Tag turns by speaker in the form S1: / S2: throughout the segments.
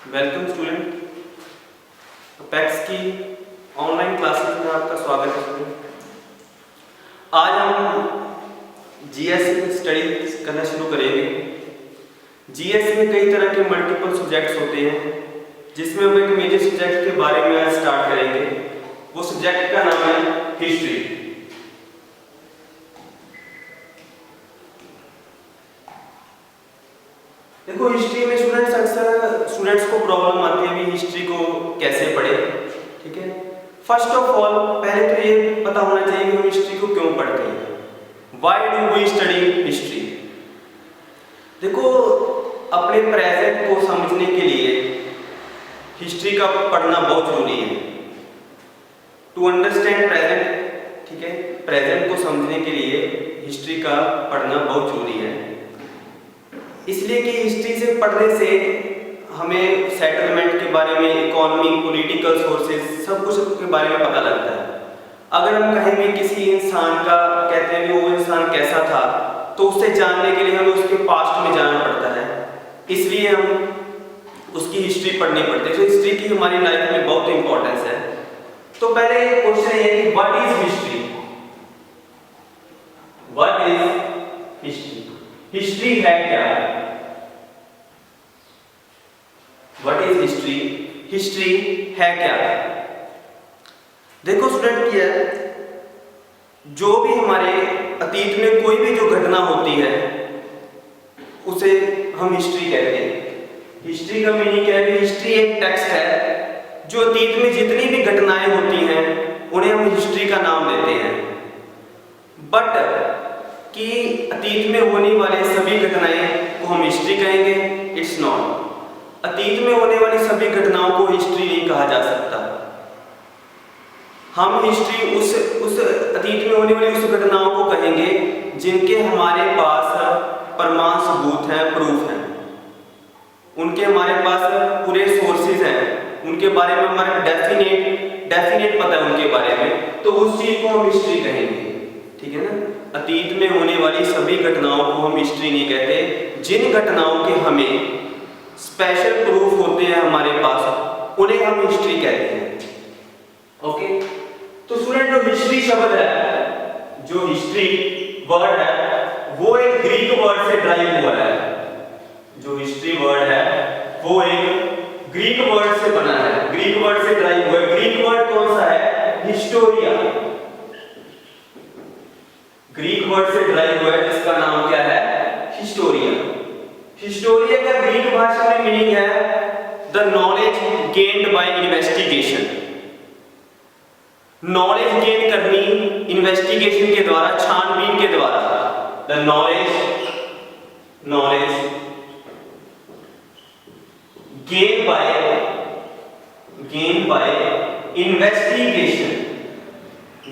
S1: Welcome student, PACS की online classes में आपका स्वागत है स्टूडेंट। आज हम जीएस स्टडी करना शुरू करेंगे। जीएस में कई तरह के मल्टीपल सब्जेक्ट्स होते हैं, जिसमें हम एक मेजर सब्जेक्ट के बारे में आज स्टार्ट करेंगे। वो सब्जेक्ट का नाम है हिस्ट्री। देखो, हिस्ट्री में स्टूडेंट्स अक्सर स्टूडेंट्स को प्रॉब्लम आती है भी हिस्ट्री को कैसे पढ़े। ठीक है, फर्स्ट ऑफ ऑल पहले तो ये पता होना चाहिए कि हम हिस्ट्री को क्यों पढ़ते हैं। Why do we study history? देखो, अपने प्रेजेंट को समझने के लिए हिस्ट्री का पढ़ना बहुत जरूरी है। टू अंडरस्टैंड प्रेजेंट, ठीक है, प्रेजेंट को समझने के लिए हिस्ट्री का पढ़ना बहुत जरूरी है। इसलिए कि हिस्ट्री से पढ़ने से हमें सेटलमेंट के बारे में, इकोनॉमी, पॉलिटिकल सोर्सेज, सब कुछ के बारे में पता लगता है। अगर हम कहीं भी किसी इंसान का कहते हैं कि वो इंसान कैसा था, तो उसे जानने के लिए हमें उसके पास्ट में जाना पड़ता है। इसलिए हम उसकी हिस्ट्री पढ़नी पड़ती है। तो हिस्ट्री की हमारी लाइफ में बहुत इंपॉर्टेंस है। तो पहले क्वेश्चन ये है कि what is history? What is history? History है क्या? What is history? हिस्ट्री है क्या? देखो स्टूडेंट, क्या है, जो भी हमारे अतीत में कोई भी जो घटना होती है उसे हम हिस्ट्री कहते हैं। हिस्ट्री का मीनिंग क्या है? हिस्ट्री एक टेक्स्ट है जो अतीत में जितनी भी घटनाएं होती हैं उन्हें हम हिस्ट्री का नाम देते हैं। बट कि अतीत में होने वाले सभी घटनाएं को हम हिस्ट्री कहेंगे? It's not. अतीत में होने वाली सभी घटनाओं को हिस्ट्री नहीं कहा जा सकता। हम हिस्ट्री उस अतीत में होने वाली उस घटनाओं को कहेंगे जिनके हमारे पास प्रमाण सबूत हैं, प्रूफ हैं, उनके हमारे पास पूरे सोर्सेज हैं, उनके बारे में हमारे डेफिनेट पता है उनके बारे में, तो उस चीज को हम हिस्ट्री कहेंगे। ठीक है ना? अतीत में होने वाली सभी घटनाओं को हम हिस्ट्री नहीं कहते। जिन घटनाओं के हमें स्पेशल प्रूफ होते हैं हमारे पास, उन्हें हम हिस्ट्री कहते हैं। ओके, तो स्टूडेंट, जो हिस्ट्री शब्द है, जो हिस्ट्री वर्ड है, वो एक ग्रीक वर्ड से ड्राइव हुआ है। जो हिस्ट्री वर्ड है वो एक ग्रीक वर्ड से बना है, ग्रीक वर्ड से ड्राइव हुआ है। ग्रीक वर्ड कौन सा है? हिस्टोरिया। ग्रीक वर्ड से ड्राइव हुआ है जिसका नाम क्या है? हिस्टोरिया। हिस्टोरिया का ग्रीक भाषा में मीनिंग है the knowledge gained by investigation. Knowledge gain करनी इन्वेस्टिगेशन के द्वारा, छानबीन के द्वारा। The knowledge gain by investigation.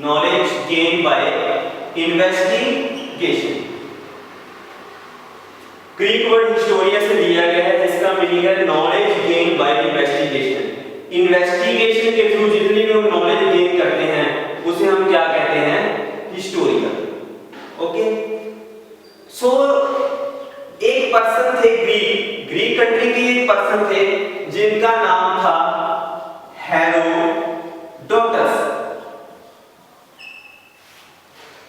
S1: Knowledge gain by investigation. Greek word Historia से लिया गया है जिसका मीनिंग है knowledge gain by investigation. Investigation के थ्रू जितनी भी हम नॉलेज गेन करते हैं उसे हम क्या कहते हैं? हिस्टोरिया। ओके, सो एक पर्सन थे, ग्रीक कंट्री के एक पर्सन थे जिनका नाम था हेरोडोटस।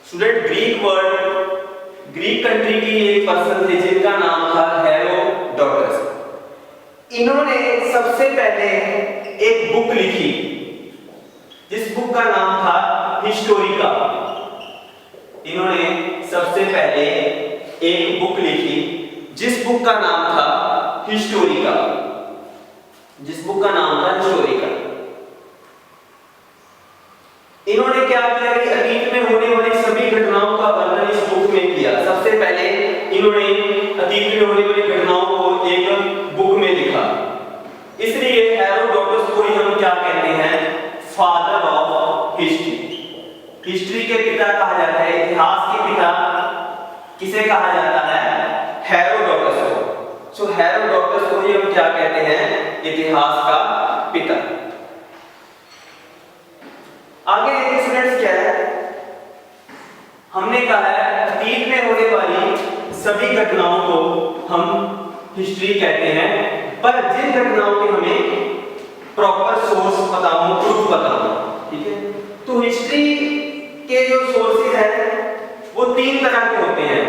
S1: स्टूडेंट, ग्रीक कंट्री की एक पर्सन थे जिनका नाम था हेरोडोटस। इन्होंने सबसे पहले एक बुक लिखी जिस बुक का नाम था हिस्टोरिका। इन्होंने सबसे पहले एक बुक लिखी जिस बुक का नाम था हिस्टोरिका। जिस बुक का नाम था हिस्टोरिका। इन्होंने क्या किया कि अतीत में होने वाली सभी घटनाओं का वर्णन इस बुक में किया। सबसे पहले इन्होंने अतीत में होने वाली घटनाओं को एक बुक में लिखा। इसलिए हेरोडोटस को ही हम क्या कहते हैं? Father of history. हिस्ट्री के पिता कहा जाता है, इतिहास के पिता किसे कहा जाता है? हेरोडोटस को। सो हेरोडोटस को ही हम क्या कहते हैं? इतिहास का पिता। आगे देखिए स्टूडेंट्स, क्या है, हमने कहा है अतीत में होने वाली सभी घटनाओं को हम हिस्ट्री कहते हैं। पर जिन घटनाओं के हमें प्रॉपर सोर्स पता हो, प्रूफ पता हो, ठीक है। तो हिस्ट्री के जो सोर्सेज हैं वो 3 तरह के होते हैं।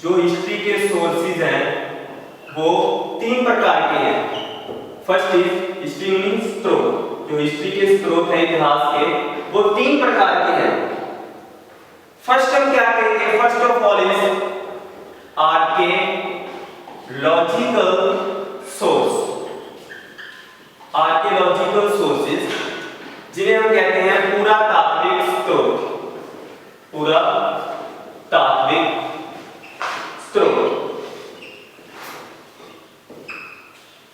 S1: जो हिस्ट्री के सोर्सेज हैं वो 3 प्रकार के हैं। फर्स्ट इज हिस्ट्री मींस स्रोत। जो हिस्ट्री के स्रोत हैं इतिहास के वो 3 प्रकार के हैं। फर्स्ट हम क्या कहेंगे, first of all is archaeological source. Archaeological sources जिन्हें हम कहते हैं पुरातात्विक स्रोत। पुरातात्विक स्रोत,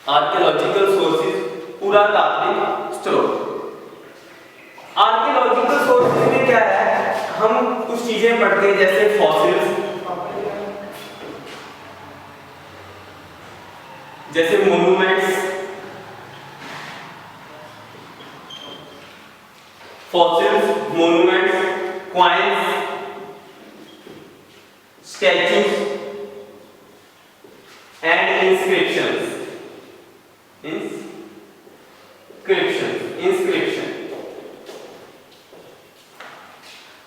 S1: आर्कियोलॉजिकल सोर्सेज, पुरातात्विक स्रोत। आर्कियोलॉजिकल सोर्सेज में क्या है, हम कुछ चीजें पढ़ते हैं जैसे फॉसिल्स, जैसे monuments, fossils, monuments, coins, statues and inscriptions. Inscription,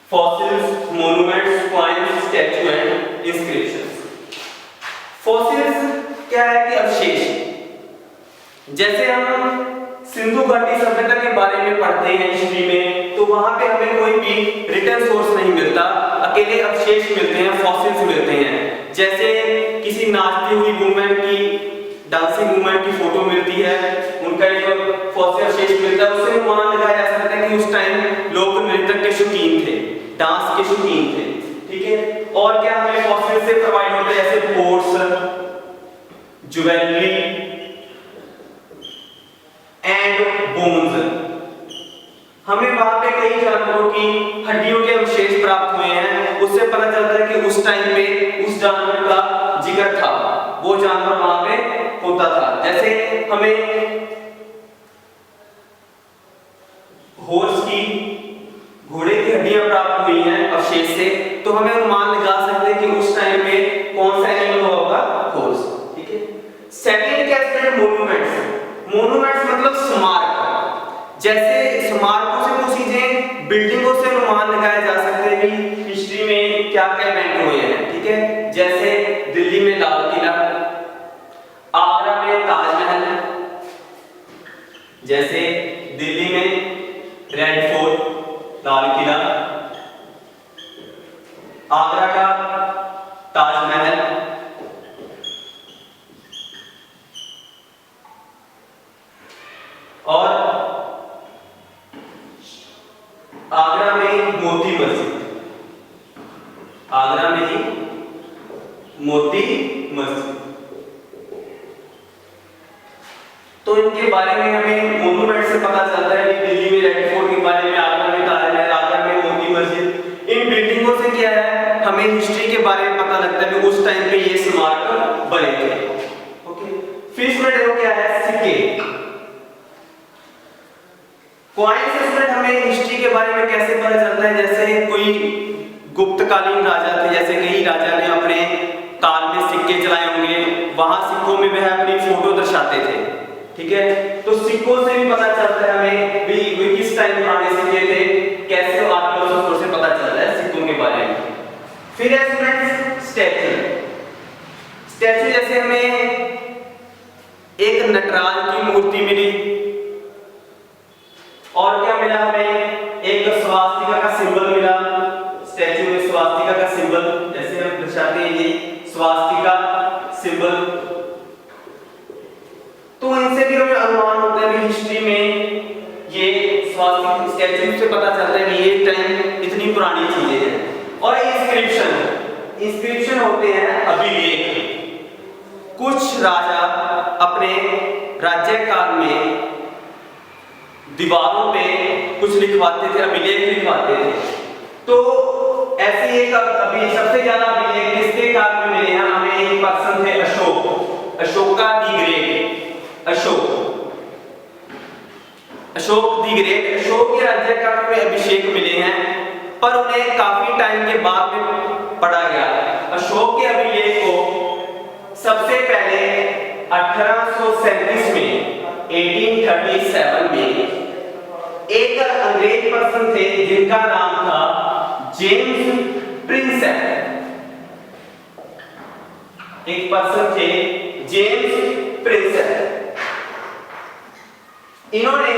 S1: fossils, monuments, coins, statue and inscriptions. Fossils क्या है कि अवशेष। जैसे हम सिंधु घाटी सभ्यता के बारे में पढ़ते हैं हिस्ट्री में, तो वहां पे हमें कोई भी रिटन सोर्स नहीं मिलता, अकेले अवशेष मिलते हैं, फॉसिल्स मिलते हैं। जैसे किसी नाचती हुई वुमेन की, डांसिंग वुमेन की फोटो मिलती है, उनका एक फॉसिल अवशेष मिलता है, उससे अनुमान लगाया जा सकता है कि उस टाइम लोग नृत्य के शौकीन थे, डांस के शौकीन थे, ठीक है। और क्या हमें फॉसिल से प्रोवाइड होता है, जैसे पोर्ट्स, ज्वेलरी एंड बोन्स। हमें वहां पे कई जानवरों की हड्डियों के अवशेष प्राप्त हुए हैं, उससे पता चलता है कि उस टाइम पे उस जानवर का जिक्र था, वो जानवर वहां पे होता था। जैसे हमें हॉर्स की, घोड़े की हड्डियां प्राप्त हुई हैं अवशेष से, तो हमें अनुमान लगा सकते हैं कि उस टाइम पे कौन सा एनिमल होगा, हॉर्स, ठीक है। Second category monuments. मोन्यूमेंट्स मतलब स्मारक। जैसे स्मारकों से कुछ चीजें, बिल्डिंगों से अनुमान लगाया जा सकते हैं कि हिस्ट्री में क्या क्या इवेंट हुए हैं, ठीक है। जैसे दिल्ली में लाल किला, आगरा में ताजमहल, जैसे दिल्ली में रेड फोर्ट, लाल किला, आगरा का ताजमहल, और आगरा में मोती मस्जिद, आगरा में ही मोती मस्जिद। तो इनके बारे में हमें मोन्यूमेंट से पता चलता है कि दिल्ली में रेड फोर्ट के बारे में, आगरा में ताजमहल, आगरा में मोती मस्जिद। इन बिल्डिंगों से क्या है, हमें हिस्ट्री के बारे में पता लगता है कि उस टाइम पे ये स्मारक बने थे, ओके। फिर इसमें देखो क्या है, सिक्के, कॉइन्स। इसमें हमें हिस्ट्री के बारे में कैसे पता चलता है, जैसे कोई गुप्तकालीन राजा थे, जैसे कई राजा ने अपने काल में सिक्के चलाए होंगे, वहां सिक्कों में वह अपनी फोटो दर्शाते थे, ठीक है। तो सिक्कों से भी पता चलता है हमें भी किस टाइम पुराने सिक्के थे, कैसे आर्कियोलॉजिकल से पता चलता है सिक्कों के बारे में। फिर है स्टैच्यू। स्टैच्यू जैसे हमें एक नटराज की मूर्ति मिली, और क्या मिला हमें, एक स्वास्तिका का सिंबल मिला। स्टैच्यू में स्वास्तिका का सिंबल, जैसे हम दर्शाते हैं ये स्वास्तिका सिंबल। तो इनसे भी हमें अनुमान होता है कि हिस्ट्री में ये स्वास्तिका स्टैच्यू से पता चलता है कि ये टाइम इतनी पुरानी चीजें हैं। और इंस्क्रिप्शन, इंस्क्रिप्शन होते हैं अभिलेख। कुछ राजा अपने राज्यकाल में दीवारों पे कुछ लिखवाते थे, अभिलेख लिखवाते थे। तो ऐसे एक अभी सबसे ज्यादा अभिलेख किसके काल में मिले हैं हमें, एक पर्सन थे Ashok, Ashoka the great, Ashok the great. Ashok के राज्यकाल में अभिषेक मिले हैं, पर उन्हें काफी टाइम के बाद में पढ़ा गया। अशोक के अभिलेख को सबसे पहले 1837 में 1837 में एक अंग्रेज पर्सन थे जिनका नाम था जेम्स प्रिंसेप। एक पर्सन थे जेम्स प्रिंसेप। इन्होंने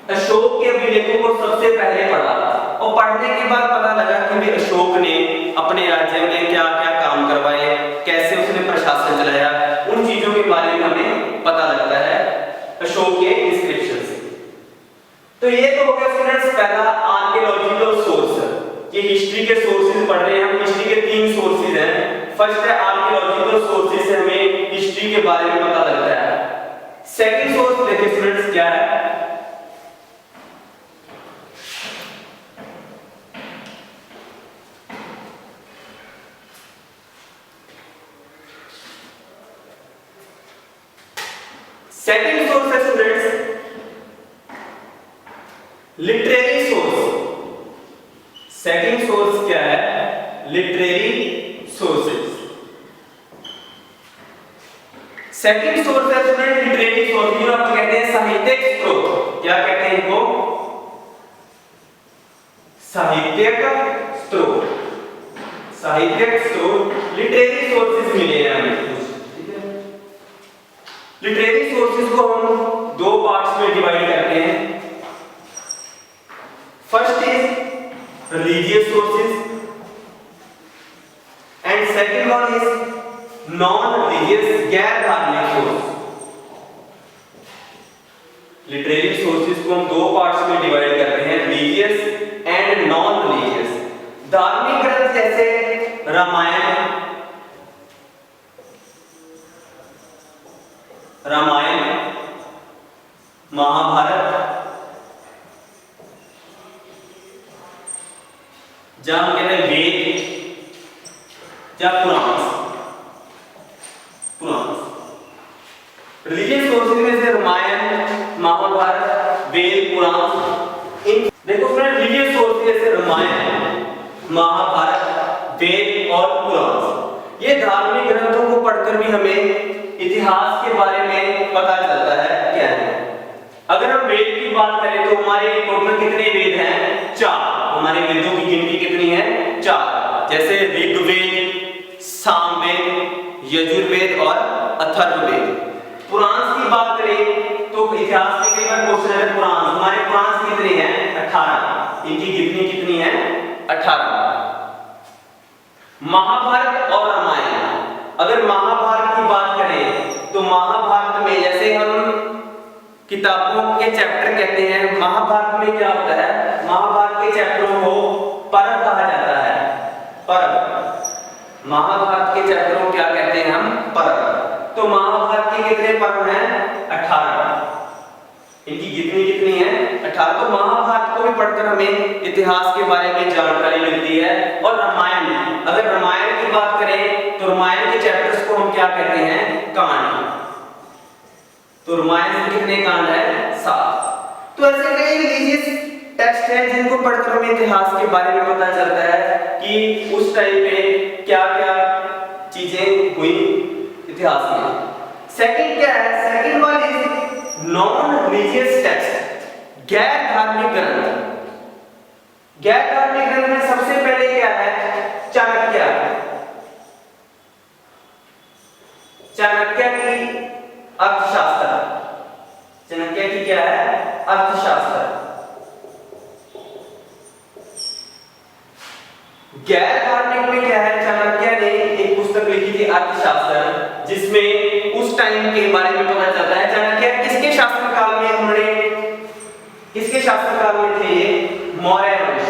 S1: अशोक के अभिलेखों को सबसे पहले पढ़ा और पढ़ने के बाद पता लगा कि भी अशोक ने अपने राज्य में क्या क्या काम करवाए, कैसे उसने प्रशासन चलाया, उन चीजों के बारे में हमें पता लगता है अशोक के इंस्क्रिप्शन से। तो ये तो हो गया स्टूडेंट्स पहला आर्कियोलॉजिकल सोर्स। ये हिस्ट्री के सोर्सेज पढ़ रहे हैं हम। हिस्ट्री के 3 सोर्सेज हैं। फर्स्ट है आर्कियोलॉजिकल सोर्सेज से हमें हिस्ट्री के बारे में पता लगता है। सेकंड सोर्स देखिए स्टूडेंट्स क्या है, सेकंड सोर्स है students literary source. Second source क्या है, लिटरेरी सोर्सेस। सेकंड सोर्स है स्टूडेंट लिटरेरी सोर्स, जो आप कहते हैं साहित्यिक स्रोत। क्या कहते हैं इनको, साहित्यिक स्रोत। साहित्यिक स्रोत लिटरेरी सोर्सेस मिले हैं हमें। लिटरेरी सोर्सेज को हम 2 पार्ट्स में डिवाइड करते हैं। First is religious sources and second one is non religious, गैर धार्मिक सोर्स। लिटरेरी सोर्सेज को हम 2 पार्ट्स में डिवाइड करते हैं, रिलीजियस एंड नॉन रिलीजियस। धार्मिक ग्रंथ जैसे रामायण, महाभारत, जहां हम कहते हैं वेद या पुराण। रिलीजियस सोर्सेज में से रामायण, महाभारत, वेद, पुराण। इन देखो फ्रेंड, रिलीजियस सोर्सेज जैसे रामायण, महाभारत, वेद और पुराण, ये धार्मिक ग्रंथों को पढ़कर भी हमें इतिहास के बारे में पता चलता है क्या है। अगर हम वेद की बात करें तो हमारे टोटल कितने वेद हैं, 4। हमारे वेदों की गिनती कितनी है, 4। जैसे ऋग्वेद, सामवेद, यजुर्वेद और अथर्ववेद। पुराण की बात करें तो इतिहास में कई बार क्वेश्चन है पुराण, हमारे पुराण कितने हैं, 18। इनकी गिनती कितनी है, 18। महाभारत और रामायण, अगर महाभारत की बात करें तो महाभारत में जैसे हम किताबों के चैप्टर कहते हैं, महाभारत में क्या होता है, महाभारत के चैप्टरों को पर्व कहा जाता है। पर्व, महाभारत के चैप्टरों को क्या कहते हैं हम, पर्व। तो महाभारत के कितने पर्व हैं, 18। इनकी कितनी है, 18। तो महाभारत को भी पढ़कर हमें इतिहास के बारे में जानकारी मिलती है। और रामायण, अगर रामायण की बात करें तो रामायण के चैप्टर्स को हम क्या कहते हैं, कांड। तो रामायण में कितने कांड है, 7। तो ऐसे कई रिलीजियस टेक्स्ट हैं जिनको पढ़कर हमें इतिहास के बारे में पता चलता है कि उस टाइम पे क्या क्या चीजें हुई इतिहास में। सेकंड क्या है, second one is non religious text, गैर धार्मिक ग्रंथ। गैर धार्मिक ग्रंथ में सबसे पहले क्या है, चाणक्य। चाणक्य की अर्थशास्त्र, चाणक्य की क्या है, अर्थशास्त्र। गैर धार्मिक में क्या है, चाणक्य ने एक पुस्तक लिखी थी अर्थशास्त्र, जिसमें उस टाइम के बारे में पता चलता है। चाणक्य किसके शासनकाल में उन्होंने, किसके शासनकाल में थे ये, मौर्य वंश,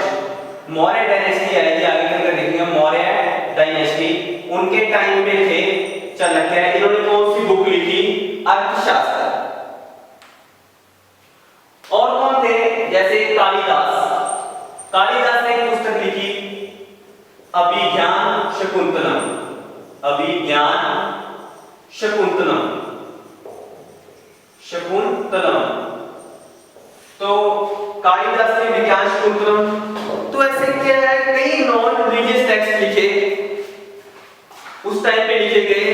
S1: मौर्य डायनेस्टी आएगी आगे चलकर देखेंगे, मौर्य डायनेस्टी उनके टाइम में थे चाणक्य। इन्होंने कौन सी बुक लिखी, अर्थशास्त्र। और कौन थे, जैसे कालिदास, कालिदास ने एक पुस्तक लिखी अभिज्ञान शकुंतलम, अभिज्ञान शकुंतलम, शकुंतलम। तो कालिदास ने विज्ञान शकुंतलम। तो ऐसे क्या है, कई नॉन रिलीजियस टेक्स्ट लिखे उस टाइम पे लिखे गए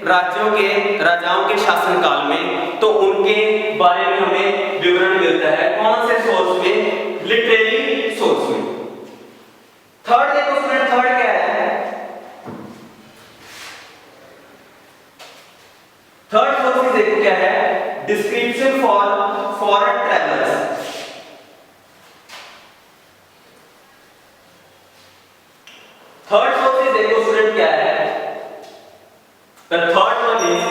S1: राज्यों के राजाओं के शासनकाल में, तो उनके बारे में हमें विवरण मिलता है कौन से सोर्स में? लिटरेरी सोर्स में। थर्ड देखो स्टूडेंट, थर्ड क्या है? थर्ड सोर्स देखो क्या है? Description for foreign travellers. Third source देखो स्टूडेंट क्या है? The third one is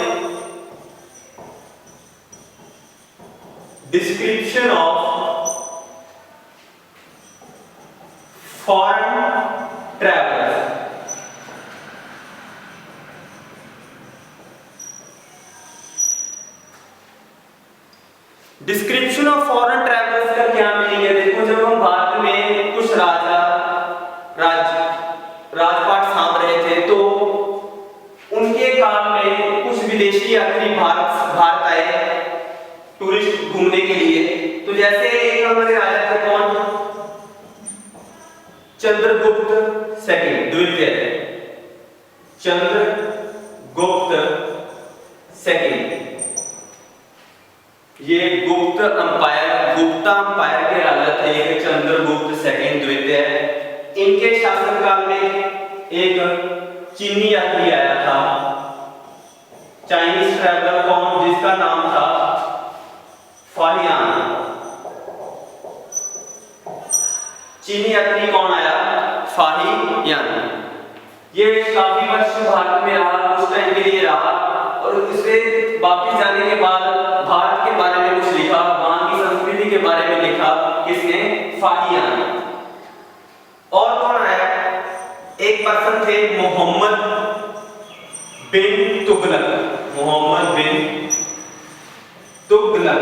S1: description of foreign travelers. Description of foreign travellers का क्या मीनिंग है? देखो, जब हम भारत में कुछ राजपाट सांभ रहे थे, तो उनके काल में कुछ विदेशी यात्री भारत आए टूरिस्ट घूमने के लिए। तो जैसे एक हमारे राजा थे, कौन? चंद्रगुप्त सेकंड, द्वितीय, चंद्रगुप्त सेकंड। ये गुप्ता अंपायर के राजा थे, एक चंद्रगुप्त सेकंड द्वितीय। इनके शासनकाल में एक चीनी यात्री आया था, चाइनीज ट्रैवलर, कौन? जिसका नाम था फाहियान। चीनी यात्री कौन आया? फाहियान। ये काफी वर्ष भारत में रहा, कुछ टाइम के लिए रहा, और उससे वापिस जाने के बाद भारत के बारे में कुछ लिखा, वहां की संस्कृति के बारे में लिखा। किसने? फाहियान। और कौन आया? एक पर्सन थे मोहम्मद बिन तुगलक। मोहम्मद बिन तुगलक।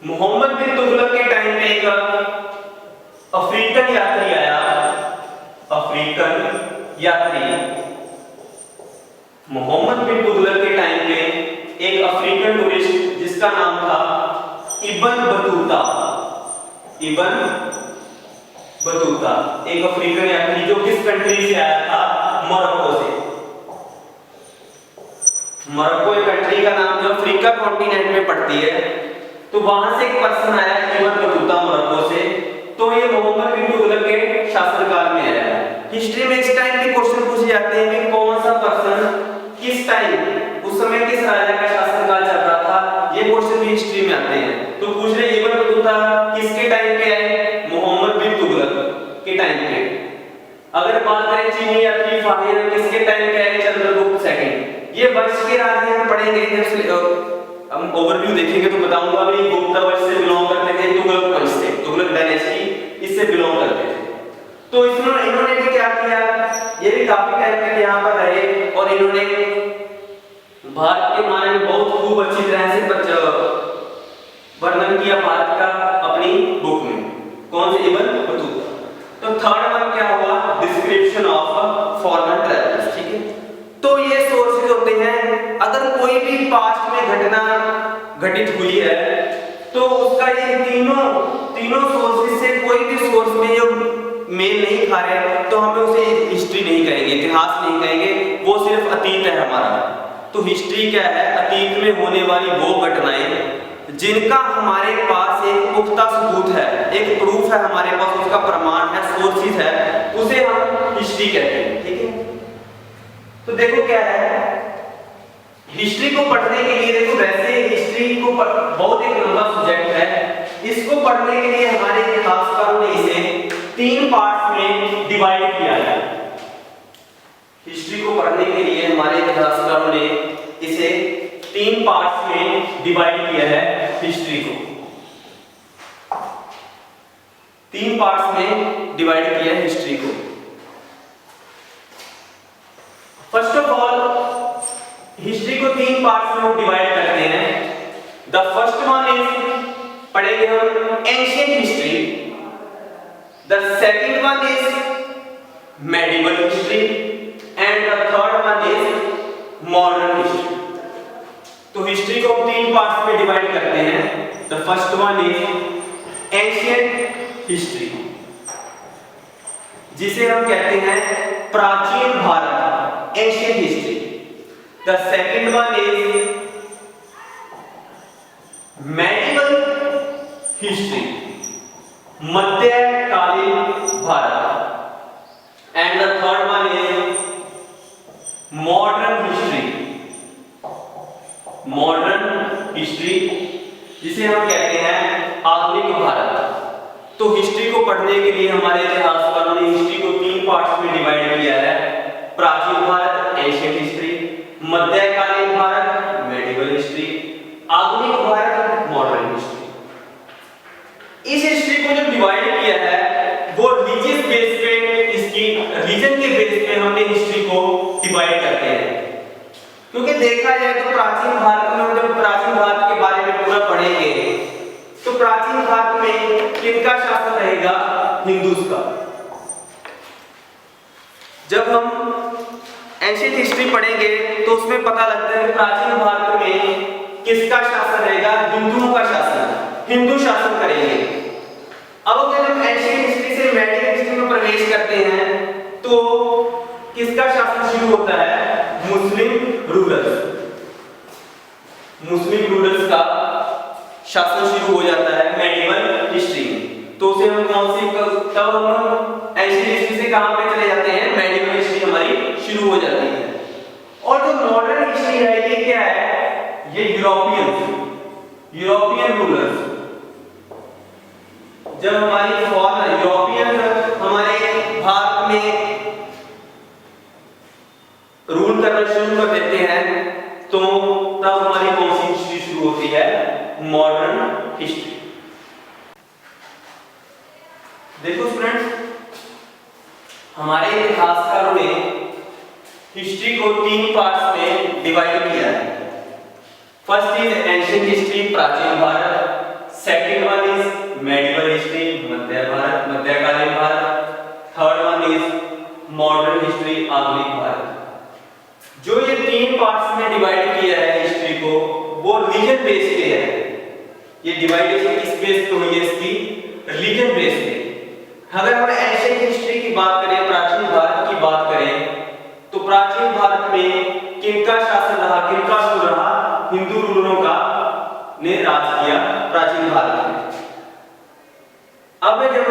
S1: मोहम्मद बिन तुगलक के टाइम पे एक अफ्रीकन यात्री आया। अफ्रीकन यात्री, मोहम्मद बिन तुगलक के टाइम पे एक अफ्रीकन टूरिस्ट जिसका नाम था इब्न बतूता। इब्न बतूता एक अफ्रीकन यात्री जो किस कंट्री से आया था? मोरक्को से। मोरक्को एक कंट्री का नाम जो अफ्रीका कॉन्टिनेंट में पड़ती है, तो वहां से एक पर्सन आया इब्न बतूता मोरक्को से। तो ये मोहम्मद बिन तुगलक के शासनकाल में आया। हिस्ट्री में इस टाइम के क्वेश्चन पूछे जाते हैं कि कौन सा पर्सन किस टाइम, उस समय किस राजा का शासनकाल चल रहा था, ये क्वेश्चन भी हिस्ट्री में आते हैं। तो पूछ रहे इब्न बतूता किसके टाइम पे आए? मोहम्मद बिन तुगलक के टाइम पे। अगर बात करें चीनी यात्री फाहियान, किसके टाइम पे आए? चंद्रगुप्त सेकंड। ये वंश के राजा हम पढ़ेंगे, जब हम ओवरव्यू देखेंगे तो बताऊंगा। अभी गुप्ता वंश से बिलोंग करते थे, तुगलक वंश से, तुगलक डायनेस्टी इससे बिलोंग करते थे। तो इन्होंने भी क्या किया? ये भी काफी टाइम तक यहाँ पर रहे, और इन्होंने भारत के बारे में बहुत खूब अच्छी तरह से वर्णन किया भारत का अपनी बुक में। कौन से? Ibn Battuta. तो थर्ड वन क्या हुआ? Description of foreign travellers. ठीक है, तो ये सोर्सेज होते हैं। अगर कोई भी पास्ट में घटना घटित हुई है, तो उसका ये तीनों सोर्सेज से कोई भी सोर्स में जो मेल नहीं खा रहे, तो हमें उसे हिस्ट्री नहीं कहेंगे, इतिहास नहीं कहेंगे, वो सिर्फ अतीत है हमारा। तो हिस्ट्री क्या है? अतीत में होने वाली वो घटनाएं जिनका हमारे पास एक पुख्ता सबूत है, एक प्रूफ है हमारे पास, उसका प्रमाण है, सोर्सेज है, उसे हम हिस्ट्री कहते हैं। ठीक है, तो देखो क्या है, हिस्ट्री को पढ़ने के लिए, देखो वैसे हिस्ट्री को बहुत एक लंबा सब्जेक्ट है। इसको पढ़ने के लिए हमारे इतिहासकारों ने इसे 3 पार्ट्स में डिवाइड किया है। हिस्ट्री को पढ़ने के लिए हमारे इतिहासकारों ने इसे 3 पार्ट्स में डिवाइड किया है। हिस्ट्री को 3 पार्ट्स में डिवाइड किया है हिस्ट्री को। फर्स्ट ऑफ ऑल, हिस्ट्री को 3 पार्ट्स में डिवाइड करते हैं। द फर्स्ट वन इज, पढ़ेंगे हम ancient history. The second one is medieval history and the third one is modern history. तो हिस्ट्री को 3 पार्ट्स में डिवाइड करते हैं। The first one is ancient history, जिसे हम कहते हैं प्राचीन Bharat, ancient history. The second one is medieval history, मध्यकालीन Bharat. And the third one is modern history, modern history जिसे हम कहते हैं आधुनिक भारत। तो हिस्ट्री को पढ़ने के लिए हमारे इतिहासकारों ने हिस्ट्री को 3 पार्ट्स में डिवाइड किया है, प्राचीन भारत, एंशिएंट हिस्ट्री, मध्यकालीन भारत, मेडिवल हिस्ट्री, आधुनिक भारत, मॉडर्न हिस्ट्री। इस हिस्ट्री को जो डिवाइड किया है वो रिलीजियस बेस पे, इसकी रीजन के बेस पे हमने हिस्ट्री को डिवाइड करते हैं। क्योंकि देखा जाए तो प्राचीन भारत में, हम जब प्राचीन भारत के बारे में पूरा पढ़ेंगे तो प्राचीन भारत में किनका शासन रहेगा? हिंदूज का। जब हम एंशिएंट हिस्ट्री पढ़ेंगे तो उसमें पता लगता है कि प्राचीन भारत में किसका शासन रहेगा? हिंदुओं का शासन, हिंदू शासन करेंगे। अब अगर हम एंशिएंट हिस्ट्री से मेडिवल हिस्ट्री में प्रवेश करते हैं तो किसका शासन शुरू होता है? मुस्लिम रूलर्स, मुस्लिम रूलर्स का शासन शुरू हो जाता है मेडिवल हिस्ट्री में। तो उसे हम कौन सी, तब हम एंशिएंट हिस्ट्री से कहां पे चले जाते हैं? मेडिवल हिस्ट्री हमारी शुरू हो जाती है। और जो मॉडर्न हिस्ट्री है ये क्या है? ये यूरोपियन रूलर्स। जब हमारी फॉरेन यूरोपियन हमारे भारत में रूल करना शुरू कर देते हैं तो तब हमारी कौन सी हिस्ट्री शुरू होती है? Modern history. देखो स्टूडेंट्स, हमारे इतिहासकारों ने हिस्ट्री को 3 पार्ट्स में डिवाइड किया है। फर्स्ट इज एंशिएंट हिस्ट्री, प्राचीन Bharat. Second one is medieval history, मध्य भारत, मध्यकालीन Bharat. Third one is modern history, आधुनिक भारत। जो ये 3 पार्ट्स में डिवाइड किया है हिस्ट्री को, वो रिलीजन बेस पे है। ये डिवाइडेशन किस बेस पे हुई है? इसकी रिलीजन बेस पे। अगर हम एंशिएंट हिस्ट्री की बात करें, प्राचीन भारत की बात करें, तो प्राचीन भारत में किनका शासन रहा, किनका रूल रहा? हिंदू रूलरों का ने राज किया प्राचीन भारत में। अब जब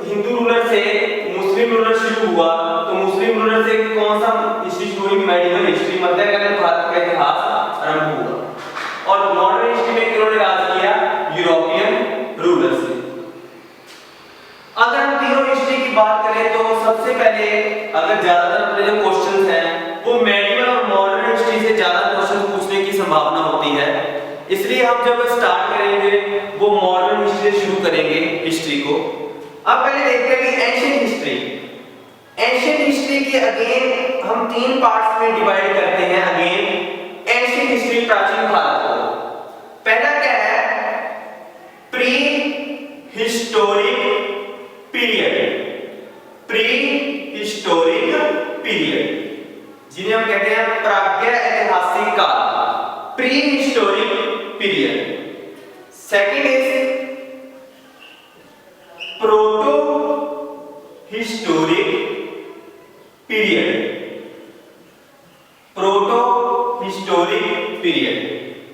S1: हिंदू रूलर से मुस्लिम रूलर शुरू हुआ तो मुस्लिम रूलर से कौन सा हिस्ट्री शुरू हुई? मेडिवल हिस्ट्री, मध्यकालीन भारत का इतिहास आरंभ हुआ। और मॉडर्न हिस्ट्री में किन्होंने राज किया? यूरोपियन रूलर्स ने। अगर हम तीनों हिस्ट्री की बात करें तो सबसे पहले, अगर ज्यादातर अपने जो क्वेश्चंस हैं वो मेडिवल और मॉडर्न हिस्ट्री से ज्यादा क्वेश्चन पूछने की संभावना होती है, इसलिए हम जब स्टार्ट करेंगे वो मॉडर्न हिस्ट्री से शुरू करेंगे हिस्ट्री को। अब पहले देखते हैं कि एंशिएंट हिस्ट्री। एंशिएंट हिस्ट्री के अगेन हम 3 पार्ट्स में डिवाइड करते हैं। अगेन एंशिएंट हिस्ट्री, प्राचीन भारत को। पहला क्या है? Pre historic period, pre historic period, जिन्हें हम कहते हैं प्राज्ञ ऐतिहासिक काल, pre historic period. Second is proto historic period, proto historic period,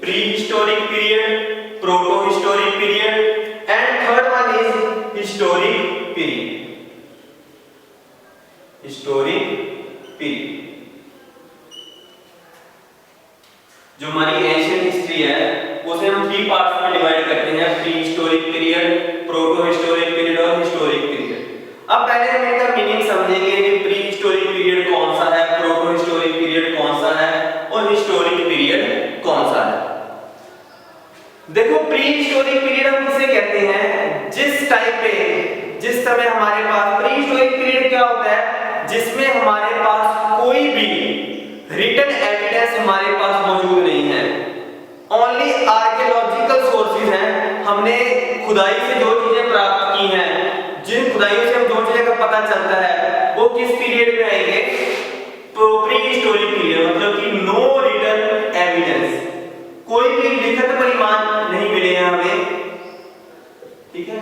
S1: pre historic period, proto historic period. And third one is historic period, historic period. जो हमारी ancient history है उसे हम 3 पार्ट्स में डिवाइड करते हैं, pre historic period, proto historic period और historic period. अब पहले हम इनका मीनिंग समझेंगे कि प्री हिस्टोरिक पीरियड कौन सा है, प्रोटो हिस्टोरिक पीरियड कौन सा है और हिस्टोरिक पीरियड कौन सा है। देखो, प्री हिस्टोरिक पीरियड हम किसे कहते हैं? जिस टाइम पे, जिस समय हमारे पास, प्री हिस्टोरिक पीरियड क्या होता है? जिसमें हमारे पास कोई भी रिटन एविडेंस हमारे पास मौजूद नहीं है, ओनली आर्कियोलॉजिकल सोर्सेज हैं। हमने खुदाई से जो चीजें प्राप्त की हैं, जिन खुदाइयों से हम जो चीजें का पता चलता है वो किस पीरियड में आएंगे? Pre historic period. मतलब कि नो रिटन एविडेंस, कोई भी लिखित प्रमाण नहीं मिले हैं हमें, ठीक है,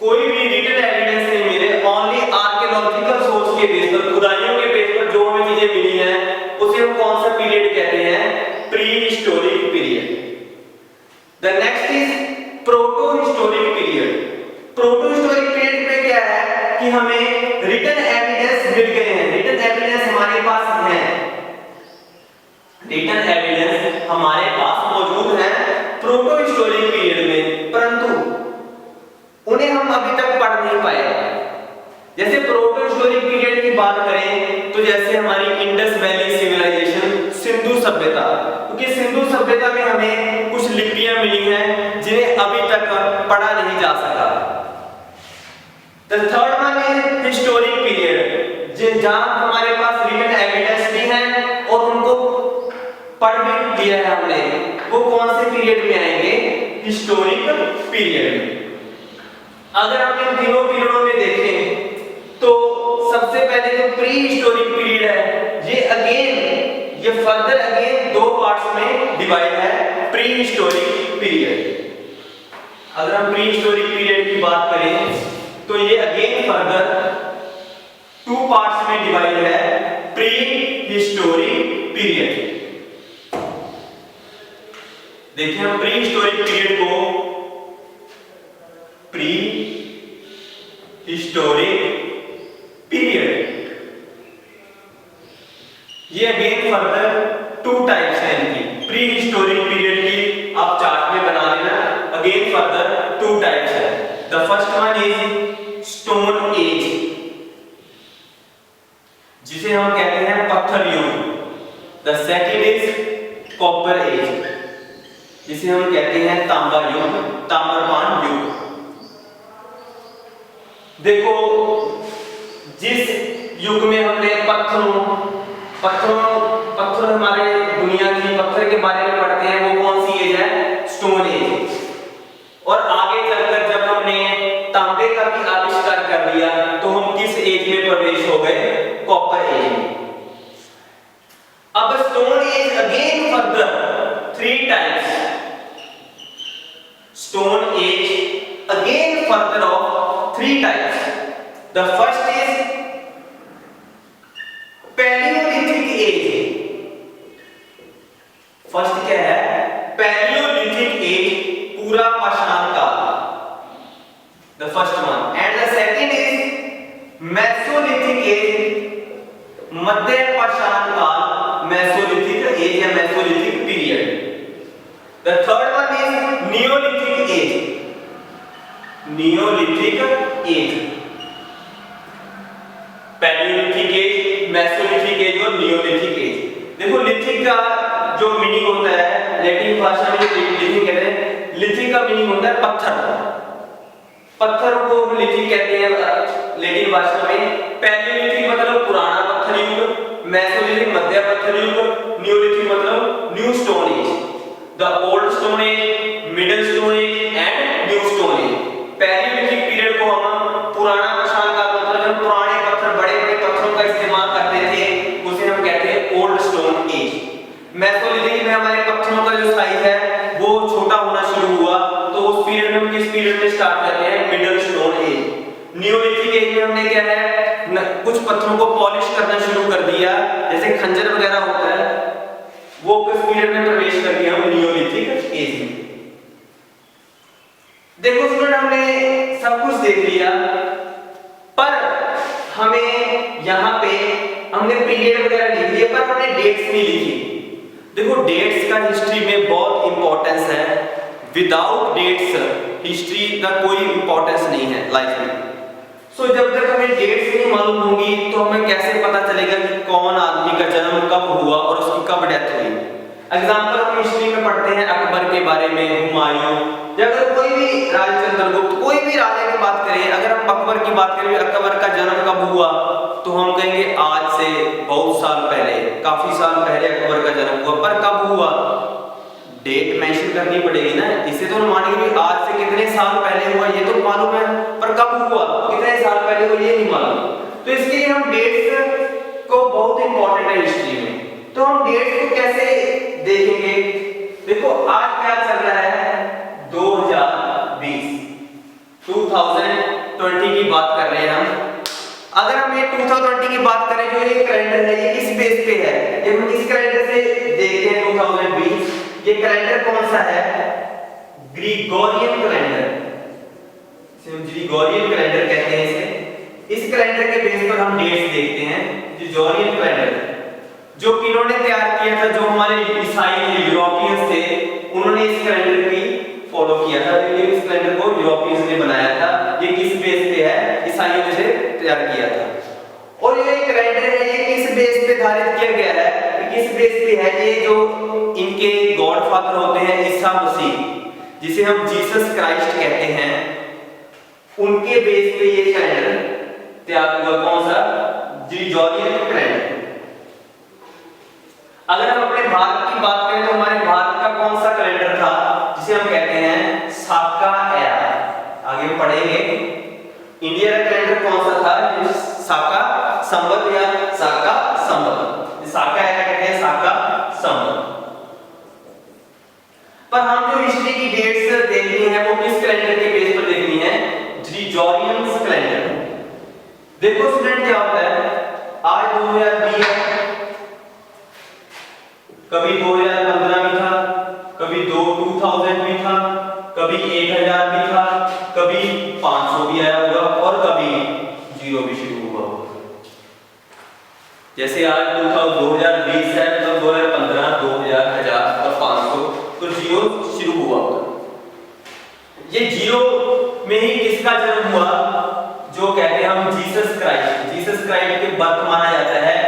S1: कोई भी रिटन एविडेंस नहीं मिले, ओनली आर्कियोलॉजिकल सोर्स के बेस पर, खुदाई जैसे हमारी इंडस वैली सिविलाइजेशन, सिंधु सभ्यता, क्योंकि सिंधु सभ्यता में हमें कुछ लिपियां मिली हैं जिन्हें अभी तक पढ़ा नहीं जा सका। The third one is historic period, जहाँ हमारे पास written evidence भी है और उनको पढ़ भी दिया है हमने। वो कौन से पीरियड में आएंगे? हिस्टोरिक पीरियड में। अगर हम इन तीनों पीरियडों में देखें तो सबसे पहले जो प्री हिस्टोरिक पीरियड है, ये फर्दर अगेन दो पार्ट्स में डिवाइड है। प्री हिस्टोरिक पीरियड, अगर हम प्री हिस्टोरिक पीरियड की बात करें तो ये अगेन फर्दर टू पार्ट्स में डिवाइड है। प्री हिस्टोरिक पीरियड, देखिए हम प्री हिस्टोरिक पीरियड को प्री हिस्टोरिक पीरियड, ये अगेन फर्दर टू टाइप्स हैं इनकी। प्री हिस्टोरिक पीरियड की आप चार्ट में बना लेना, अगेन फर्दर टू टाइप्स है। The first one is stone age, जिसे हम कहते हैं पत्थर युग। The second is copper age, जिसे हम कहते हैं तांबा युग, ताम्रपान युग। देखो जिस युग में हमने पत्थर हमारे दुनिया की पत्थर के बारे में पढ़ते हैं, वो कौन सी एज है? Stone age. और आगे चलकर जब हमने तांबे का भी आविष्कार कर लिया तो हम किस एज में प्रवेश हो गए? कॉपर एज में। अब stone age again further three types. Stone age again further of three types. The first is palaeolithic age. First क्या है? पैलियोलिथिक एज, पूरा पाषाण काल, the first one. And the second is mesolithic age, मध्य पाषाण काल, मेसोलिथिक एज या mesolithic period. The third one is neolithic age, neolithic age. Palaeolithic age, mesolithic age और नियोलिथिक एज। देखो लिथिक का जो मीनिंग होता है, लैटिन भाषा में लिथिक कहते हैं। लिथिक का मीनिंग होता है पत्थर, पत्थर को लिथिक कहते हैं लैटिन भाषा में। पैलियोलिथिक मतलब पुराना पत्थर युग, मेसोलिथिक मध्य पत्थर युग, नियोलिथिक मतलब new stone age. The old stone age, middle stone as and new stone age. Palaeolithic period को हम पुराना पाषाण काल मतलब हम पुराने पत्थर, बड़े बड़े पत्थरों का इस्तेमाल करते थे, उसे हम कहते हैं ओल्ड स्टोन एज। मेसोलिथिक में हमारे पत्थरों का जो साइज है वो छोटा होना शुरू हुआ, तो उस पीरियड में हम किस पीरियड में स्टार्ट करते हैं? Middle stone age. Neolithic age में हमने क्या है, कुछ पत्थरों को पॉलिश करना शुरू कर दिया, जैसे खंजर वगैरह होता है, वो किस पीरियड में प्रवेश कर दिया? हम नियोलिथिक एज में। देखो स्टूडेंट, हमने सब कुछ देख लिया, पर हमें यहाँ पे हमने पीरियड वगैरह लिख दिए, पर हमने डेट्स नहीं लिखी। देखो डेट्स का हिस्ट्री में बहुत इंपॉर्टेंस है। विदाउट डेट्स हिस्ट्री का कोई इंपॉर्टेंस नहीं है लाइफ में। सो जब तक हमें डेट्स नहीं मालूम होंगी तो हमें कैसे पता चलेगा कि कौन आदमी का जन्म कब हुआ और उसकी कब डेथ हुई? एग्जाम्पल हम हिस्ट्री में पढ़ते हैं अकबर के बारे में, हुमायूं, या अगर कोई भी चंद्रगुप्त, कोई भी राजा की बात करें, अगर हम अकबर की बात करें, अकबर का जन्म कब हुआ, तो हम कहेंगे आज से बहुत साल पहले, काफी साल पहले अकबर का जन्म हुआ। पर कब हुआ? डेट मेंशन करनी पड़ेगी ना। इसे तो हम मानेंगे कि आज से कितने साल पहले हुआ ये तो मालूम है, पर कब हुआ, कितने साल पहले हुआ ये नहीं मालूम। तो इसके लिए हम डेट्स को बहुत इंपॉर्टेंट है हिस्ट्री में। तो हम डेट्स को कैसे देखेंगे? देखो आज क्या चल रहा है? 2020 की बात कर रहे हैं हम। अगर हम ये 2020 की बात करें, जो ये कैलेंडर है ये किस बेस पे है? ये हम किस कैलेंडर से देखते हैं 2020? ये कैलेंडर कौन सा है? ग्रिगोरियन कैलेंडर, इसे हम ग्रिगोरियन कैलेंडर कहते हैं इसे। इस कैलेंडर के बेस पर हम डेट्स देखते हैं। ग्रिगोरियन कैलेंडर जो किन्होंने तैयार किया था, जो हमारे ईसाई यूरोपियंस थे, उन्होंने इस कैलेंडर की फॉलो किया था। इस कैलेंडर को यूरोपियंस ने बनाया था। ये किस बेस पे है? ईसाइयों ने इसे तैयार किया था। और ये कैलेंडर है ये किस बेस पे धारित किया गया है, किस बेस पे है, ये जो इनके गॉडफादर होते हैं ईसा मसीह, जिसे हम जीसस क्राइस्ट कहते हैं, उनके बेस पे ये कैलेंडर तैयार हुआ। कौन सा? Gregorian calendar. अगर हम अपने भारत की बात करें तो हमारे भारत का कौन सा कैलेंडर था जिसे हम कहते हैं साका एरा। आगे हम पढ़ेंगे इंडिया का कैलेंडर कौन सा था, साका संवत या साका संवत, साका एरा कहते हैं, साका संवत। पर हम जो हिस्ट्री की डेट्स देखनी है वो किस कैलेंडर के बेस पर देखनी है? Gregorian calendar. देखो स्टूडेंट क्या होता है, आज 2020 है, कभी 2015 भी था, कभी 2000 भी था, कभी 1000 भी था, कभी 500 भी आया होगा और कभी 0 भी शुरू हुआ होगा। जैसे आज 2020 है तो 2015, 2000, 1000 और 500 तो 0 शुरू हुआ होगा। ये 0 में ही किसका जन्म हुआ? जो कहते हैं हम जीसस क्राइस्ट, जीसस क्राइस्ट के बर्थ माना जाता है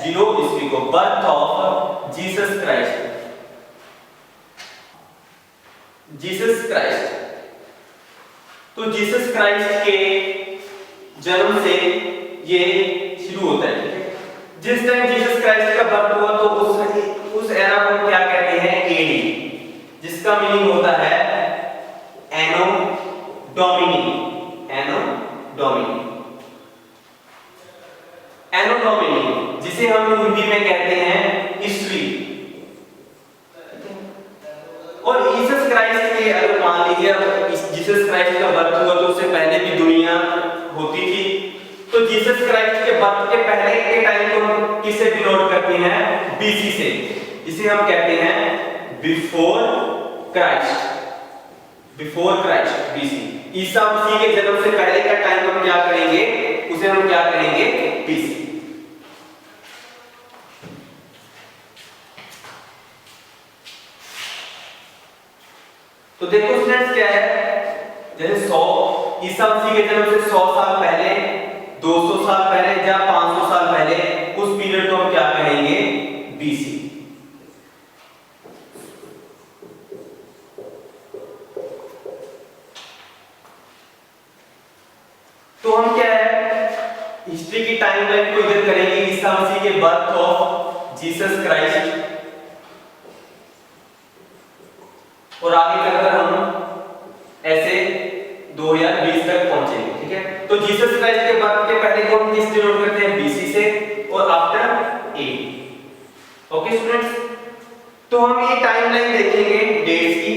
S1: 0 ईस्वी को, birth of Jesus Christ, Jesus Christ. तो जीसस क्राइस्ट के जन्म से ये शुरू होता है। जिस टाइम जीसस क्राइस्ट का बर्थ हुआ तो उस एरा को क्या कहते हैं? एडी, जिसका मीनिंग होता है एनो डोमिनी, एनो डोमिनी, एनो डोमिनी, जिसे हम हिंदी में कहते हैं ईस्वी। और जीसस क्राइस्ट के अगर मान लीजिए जीसस क्राइस्ट का बर्थ हुआ तो उससे पहले भी दुनिया होती थी, तो जीसस क्राइस्ट के बर्थ के पहले के टाइम को हम किससे डिनोट करते हैं? बीसी से, इसे हम कहते हैं before Christ, before Christ, BC. Isa Masih के जन्म से पहले का टाइम हम क्या करेंगे? उसे हम क्या करेंगे? बीसी। तो देखो स्टूडेंट्स क्या है, जैसे 100 ईसा मसीह के जन्म से 100 साल पहले, 200 साल पहले या 500 साल पहले, उस पीरियड को हम क्या कहेंगे? बीसी। तो हम क्या है हिस्ट्री की टाइमलाइन को इधर करेंगे ईसा मसीह के बर्थ ऑफ जीसस क्राइस्ट, और आगे चलकर हम ऐसे 2020 तक पहुंचेंगे। ठीक है, तो जीसस क्राइस्ट के बर्थ के पहले को हम किस डिनोट करते हैं? बीसी से, और आफ्टर ए। ओके स्टूडेंट्स, तो हम ये टाइमलाइन देखेंगे डेट्स की।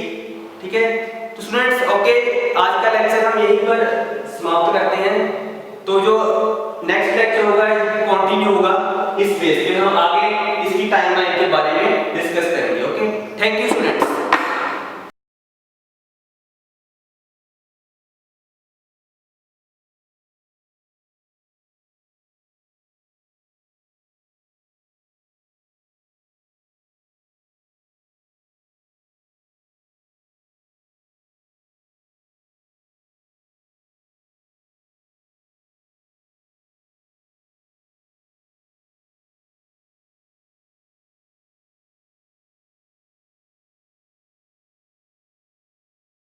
S1: ठीक है, तो स्टूडेंट्स ओके, आज का लेक्चर हम यहीं पर समाप्त करते हैं। तो जो नेक्स्ट लेक्चर होगा कंटिन्यू होगा इस बेस पे, हम आगे इसकी टाइमलाइन के बारे में डिस्कस करेंगे। Okay, thank you students.